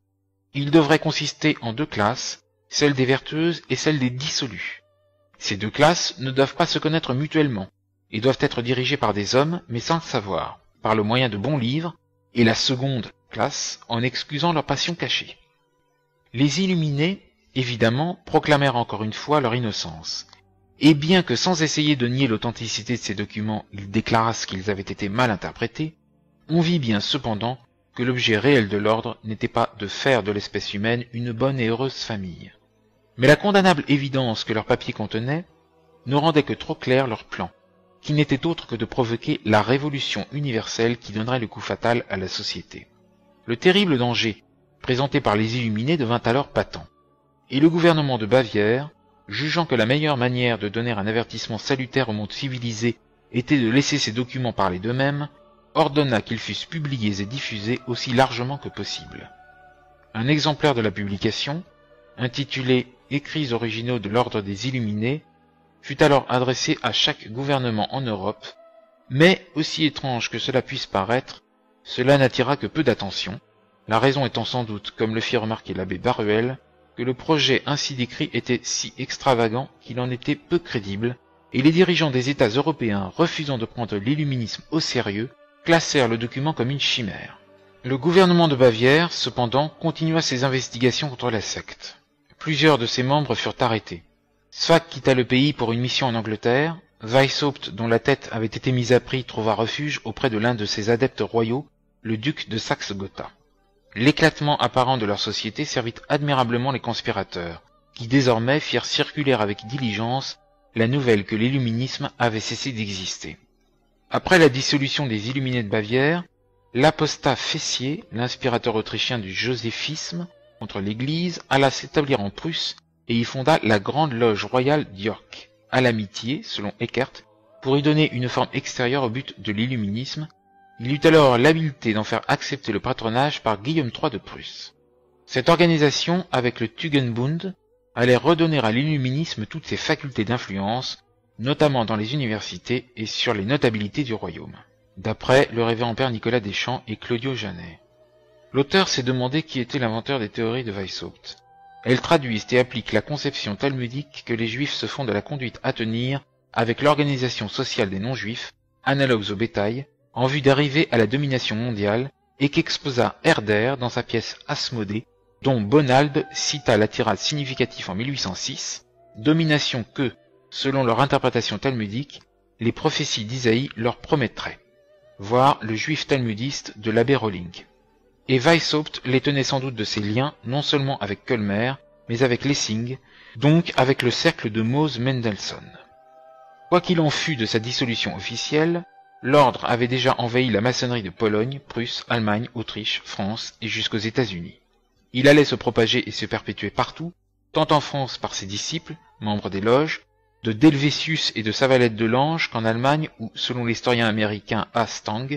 A: Il devrait consister en 2 classes, celle des vertueuses et celle des dissolues. Ces 2 classes ne doivent pas se connaître mutuellement, et doivent être dirigées par des hommes, mais sans le savoir, par le moyen de bons livres, et la seconde classe en excusant leur passion cachée. Les illuminés, évidemment, proclamèrent encore une fois leur innocence, et bien que sans essayer de nier l'authenticité de ces documents, ils déclarassent qu'ils avaient été mal interprétés, on vit bien cependant que l'objet réel de l'ordre n'était pas de faire de l'espèce humaine une bonne et heureuse famille. Mais la condamnable évidence que leurs papiers contenaient ne rendait que trop clair leur plan, qui n'était autre que de provoquer la révolution universelle qui donnerait le coup fatal à la société. Le terrible danger présenté par les illuminés devint alors patent, et le gouvernement de Bavière, jugeant que la meilleure manière de donner un avertissement salutaire au monde civilisé était de laisser ces documents parler d'eux-mêmes, ordonna qu'ils fussent publiés et diffusés aussi largement que possible. Un exemplaire de la publication, intitulé « Écrits originaux de l'ordre des Illuminés », fut alors adressé à chaque gouvernement en Europe, mais, aussi étrange que cela puisse paraître, cela n'attira que peu d'attention, la raison étant sans doute, comme le fit remarquer l'abbé Baruel, que le projet ainsi décrit était si extravagant qu'il en était peu crédible, et les dirigeants des États européens, refusant de prendre l'illuminisme au sérieux, classèrent le document comme une chimère. Le gouvernement de Bavière, cependant, continua ses investigations contre la secte. Plusieurs de ses membres furent arrêtés. Zweig quitta le pays pour une mission en Angleterre. Weishaupt, dont la tête avait été mise à prix, trouva refuge auprès de l'un de ses adeptes royaux, le duc de Saxe-Gotha. L'éclatement apparent de leur société servit admirablement les conspirateurs, qui désormais firent circuler avec diligence la nouvelle que l'illuminisme avait cessé d'exister. Après la dissolution des Illuminés de Bavière, l'apostat Fessier, l'inspirateur autrichien du joséphisme contre l'Église, alla s'établir en Prusse et y fonda la Grande Loge royale d'York, à l'amitié, selon Eckert, pour y donner une forme extérieure au but de l'illuminisme. Il eut alors l'habileté d'en faire accepter le patronage par Guillaume III de Prusse. Cette organisation, avec le Tugendbund, allait redonner à l'illuminisme toutes ses facultés d'influence, notamment dans les universités et sur les notabilités du royaume, d'après le révérend père Nicolas Deschamps et Claudio Janet. L'auteur s'est demandé qui était l'inventeur des théories de Weishaupt. Elles traduisent et appliquent la conception talmudique que les juifs se font de la conduite à tenir avec l'organisation sociale des non-juifs, analogues au bétail, en vue d'arriver à la domination mondiale, et qu'exposa Herder dans sa pièce Asmodée, dont Bonald cita la tirade significative en 1806, domination que, selon leur interprétation talmudique, les prophéties d'Isaïe leur promettraient. Voir le juif talmudiste de l'abbé Rolling. Et Weishaupt les tenait sans doute de ses liens non seulement avec Kölmer, mais avec Lessing, donc avec le cercle de Mose Mendelssohn. Quoi qu'il en fût de sa dissolution officielle, l'ordre avait déjà envahi la maçonnerie de Pologne, Prusse, Allemagne, Autriche, France et jusqu'aux États-Unis. Il allait se propager et se perpétuer partout, tant en France par ses disciples, membres des loges, de Delvétius et de Savalette de Lange qu'en Allemagne où, selon l'historien américain A. Stang,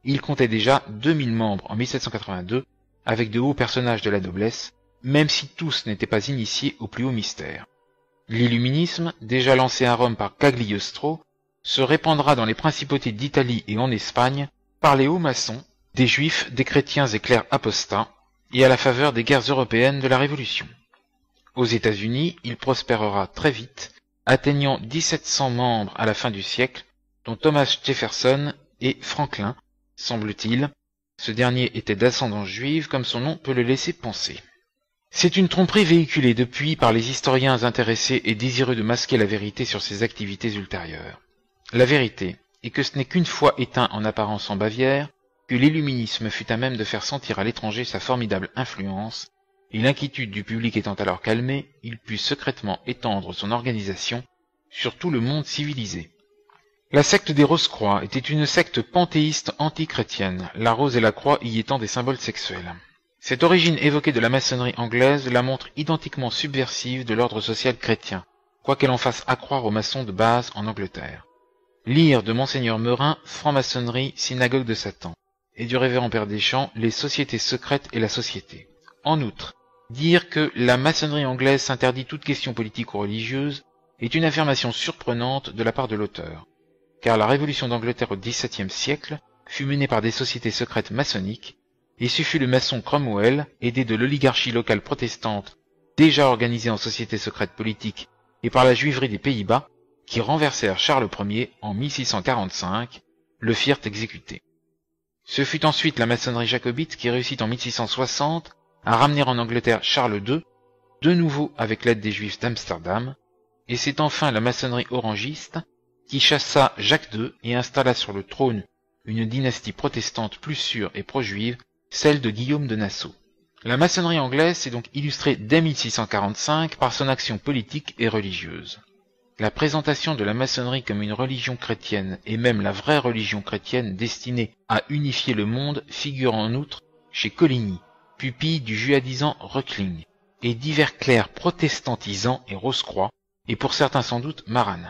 A: il comptait déjà 2000 membres en 1782, avec de hauts personnages de la noblesse, même si tous n'étaient pas initiés au plus haut mystère. L'illuminisme, déjà lancé à Rome par Cagliostro, se répandra dans les principautés d'Italie et en Espagne par les hauts maçons, des juifs, des chrétiens et clercs apostats, et à la faveur des guerres européennes de la Révolution. Aux États-Unis, il prospérera très vite, atteignant 1700 membres à la fin du siècle, dont Thomas Jefferson et Franklin, semble-t-il. Ce dernier était d'ascendance juive, comme son nom peut le laisser penser. C'est une tromperie véhiculée depuis par les historiens intéressés et désireux de masquer la vérité sur ses activités ultérieures. La vérité est que ce n'est qu'une fois éteint en apparence en Bavière que l'illuminisme fut à même de faire sentir à l'étranger sa formidable influence, et l'inquiétude du public étant alors calmée, il put secrètement étendre son organisation sur tout le monde civilisé. La secte des Rose-Croix était une secte panthéiste anti-chrétienne, la rose et la croix y étant des symboles sexuels. Cette origine évoquée de la maçonnerie anglaise la montre identiquement subversive de l'ordre social chrétien, quoiqu'elle en fasse accroire aux maçons de base en Angleterre. Lire de Monseigneur Meurin, Franc-maçonnerie, synagogue de Satan, et du révérend père Deschamps, les sociétés secrètes et la société. En outre, dire que la maçonnerie anglaise s'interdit toute question politique ou religieuse est une affirmation surprenante de la part de l'auteur, car la révolution d'Angleterre au XVIIe siècle fut menée par des sociétés secrètes maçonniques, et ce fut le maçon Cromwell, aidé de l'oligarchie locale protestante, déjà organisée en société secrète politique, et par la juiverie des Pays-Bas, qui renversèrent Charles Ier en 1645, le firent exécuter. Ce fut ensuite la maçonnerie jacobite qui réussit en 1660 à ramener en Angleterre Charles II, de nouveau avec l'aide des Juifs d'Amsterdam, et c'est enfin la maçonnerie orangiste qui chassa Jacques II et installa sur le trône une dynastie protestante plus sûre et pro-juive, celle de Guillaume de Nassau. La maçonnerie anglaise s'est donc illustrée dès 1645 par son action politique et religieuse. La présentation de la maçonnerie comme une religion chrétienne, et même la vraie religion chrétienne destinée à unifier le monde, figure en outre chez Coligny, pupille du judaïsant Röckling, et divers clercs protestantisants et Rose-Croix, et pour certains sans doute Maran.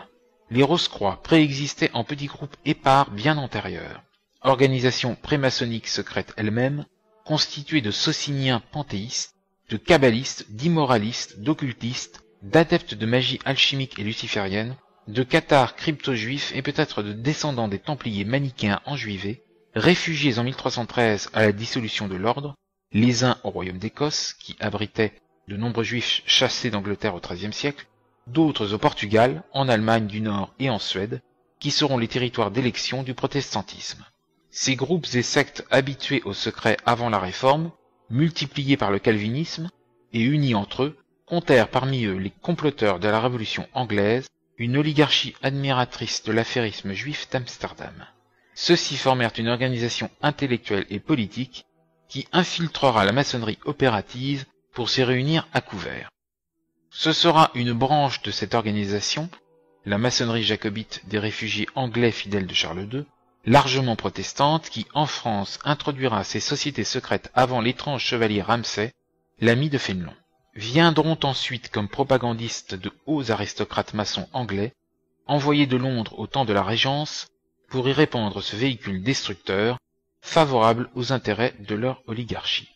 A: Les Rose-Croix préexistaient en petits groupes épars bien antérieurs, organisation prémaçonnique secrète elle-même, constituée de sociniens panthéistes, de kabbalistes, d'immoralistes, d'occultistes, d'adeptes de magie alchimique et luciférienne, de cathares crypto-juifs et peut-être de descendants des Templiers manichéens enjuivés, réfugiés en 1313 à la dissolution de l'ordre, les uns au royaume d'Écosse, qui abritait de nombreux juifs chassés d'Angleterre au XIIIe siècle, d'autres au Portugal, en Allemagne du Nord et en Suède, qui seront les territoires d'élection du protestantisme. Ces groupes et sectes habitués au secret avant la Réforme, multipliés par le calvinisme et unis entre eux, comptèrent parmi eux les comploteurs de la Révolution anglaise, une oligarchie admiratrice de l'affairisme juif d'Amsterdam. Ceux-ci formèrent une organisation intellectuelle et politique qui infiltrera la maçonnerie opérative pour s'y réunir à couvert. Ce sera une branche de cette organisation, la maçonnerie jacobite des réfugiés anglais fidèles de Charles II, largement protestante, qui en France introduira ces sociétés secrètes avant l'étrange chevalier Ramsay, l'ami de Fénelon. Viendront ensuite comme propagandistes de hauts aristocrates maçons anglais, envoyés de Londres au temps de la Régence, pour y répandre ce véhicule destructeur, favorable aux intérêts de leur oligarchie.